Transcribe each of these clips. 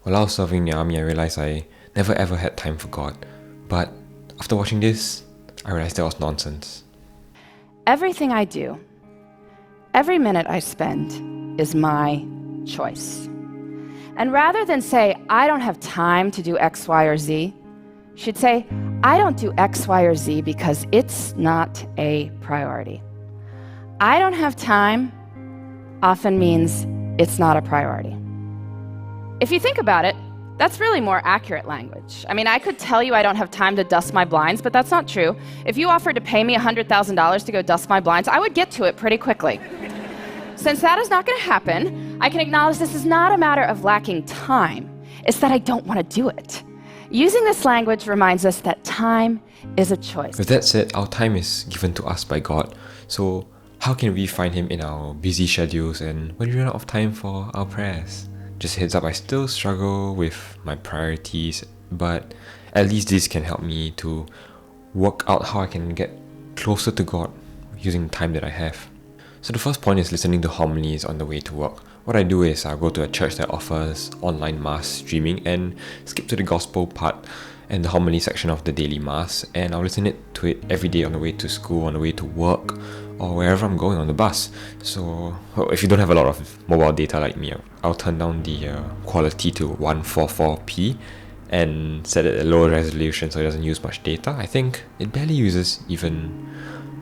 While I was serving in the army, I realized I never ever had time for God. But after watching this, I realized that was nonsense. Everything I do, every minute I spend is my choice. And rather than say, I don't have time to do X, Y, or Z, you should say, I don't do X, Y, or Z because it's not a priority. I don't have time often means it's not a priority. If you think about it, that's really more accurate language. I mean, I could tell you I don't have time to dust my blinds, but that's not true. If you offered to pay me $100,000 to go dust my blinds, I would get to it pretty quickly. Since that is not going to happen, I can acknowledge this is not a matter of lacking time. It's that I don't want to do it. Using this language reminds us that time is a choice. With that said, our time is given to us by God. So how can we find Him in our busy schedules and when we run out of time for our prayers? Just a heads up, I still struggle with my priorities, but at least this can help me to work out how I can get closer to God using the time that I have. So the first point is listening to homilies on the way to work. What I do is I'll go to a church that offers online mass streaming and skip to the gospel part and the homily section of the daily mass, and I'll listen to it every day on the way to school, on the way to work, or wherever I'm going on the bus. So if you don't have a lot of mobile data like me, I'll turn down the quality to 144p and set it at a lower resolution so it doesn't use much data. I think it barely uses even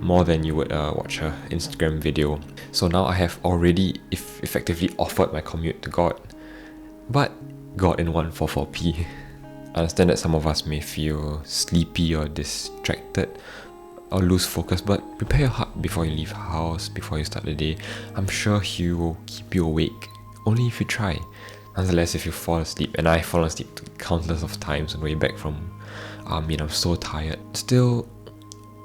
more than you would watch an Instagram video. So now I have already effectively offered my commute to God, but God in 144p. I understand that some of us may feel sleepy or distracted or lose focus, but prepare your heart before you leave the house, before you start the day. I'm sure He will keep you awake, only if you try. Nonetheless, if you fall asleep, and I've fallen asleep countless of times on the way back from army and I'm so tired, still,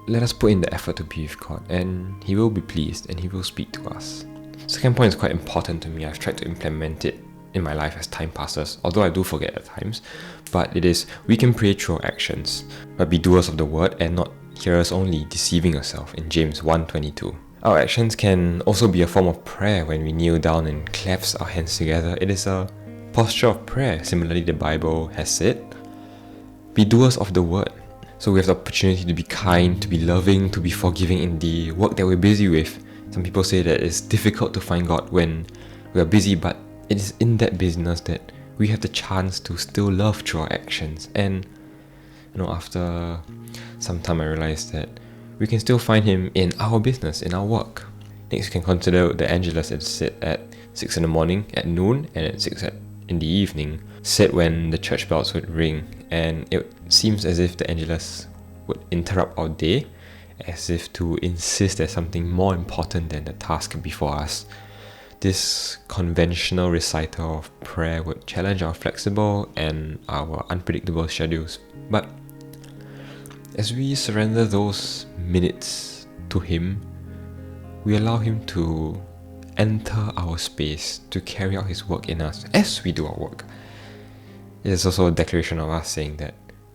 let us put in the effort to be with God, and He will be pleased and He will speak to us. Second point is quite important to me. I've tried to implement it in my life as time passes, although I do forget at times, but it is, we can pray through our actions, but be doers of the word and not hearers only, deceiving yourself, in James 1:22. Our actions can also be a form of prayer when we kneel down and clasp our hands together. It is a posture of prayer. Similarly, the Bible has said, be doers of the word. So we have the opportunity to be kind, to be loving, to be forgiving in the work that we're busy with. Some people say that it's difficult to find God when we are busy, but it is in that busyness that we have the chance to still love through our actions. And after some time I realized that we can still find Him in our business, in our work. Next, you can consider the Angelus. It's said at 6 in the morning, at noon, and at 6 in the evening, said when the church bells would ring, and it seems as if the Angelus would interrupt our day, as if to insist there's something more important than the task before us. This conventional recital of prayer would challenge our flexible and our unpredictable schedules, but as we surrender those minutes to Him, we allow Him to enter our space, to carry out His work in us as we do our work. It is also a declaration of us saying that,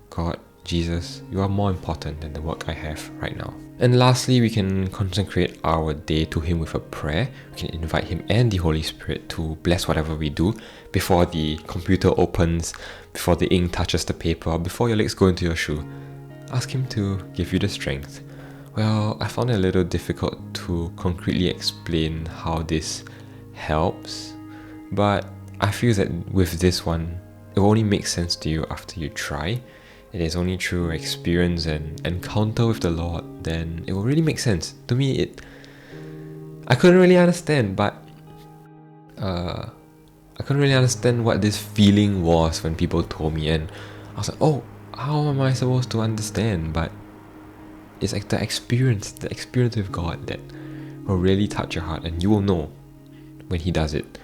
God, Jesus, You are more important than the work I have right now. And lastly, we can consecrate our day to Him with a prayer. We can invite Him and the Holy Spirit to bless whatever we do before the computer opens, before the ink touches the paper, before your legs go into your shoe. Ask Him to give you the strength. Well, I found it a little difficult to concretely explain how this helps, but I feel that with this one, it will only make sense to you after you try. It is only through experience and encounter with the Lord, then it will really make sense. To me, I couldn't really understand, but I couldn't really understand what this feeling was when people told me, and I was like, oh, how am I supposed to understand? But it's like the experience with God that will really touch your heart, and you will know when He does it.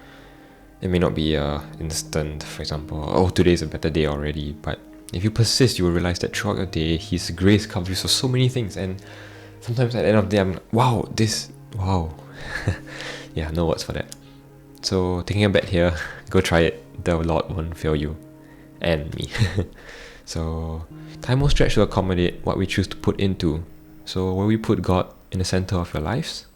It may not be instant, for example, oh, today's a better day already, but if you persist, you will realize that throughout your day, His grace covers you for so many things, and sometimes at the end of the day, I'm like, wow. Yeah, no words for that. So, taking a bet here, go try it. The Lord won't fail you. And me. So, time will stretch to accommodate what we choose to put into. So, will we put God in the center of your lives?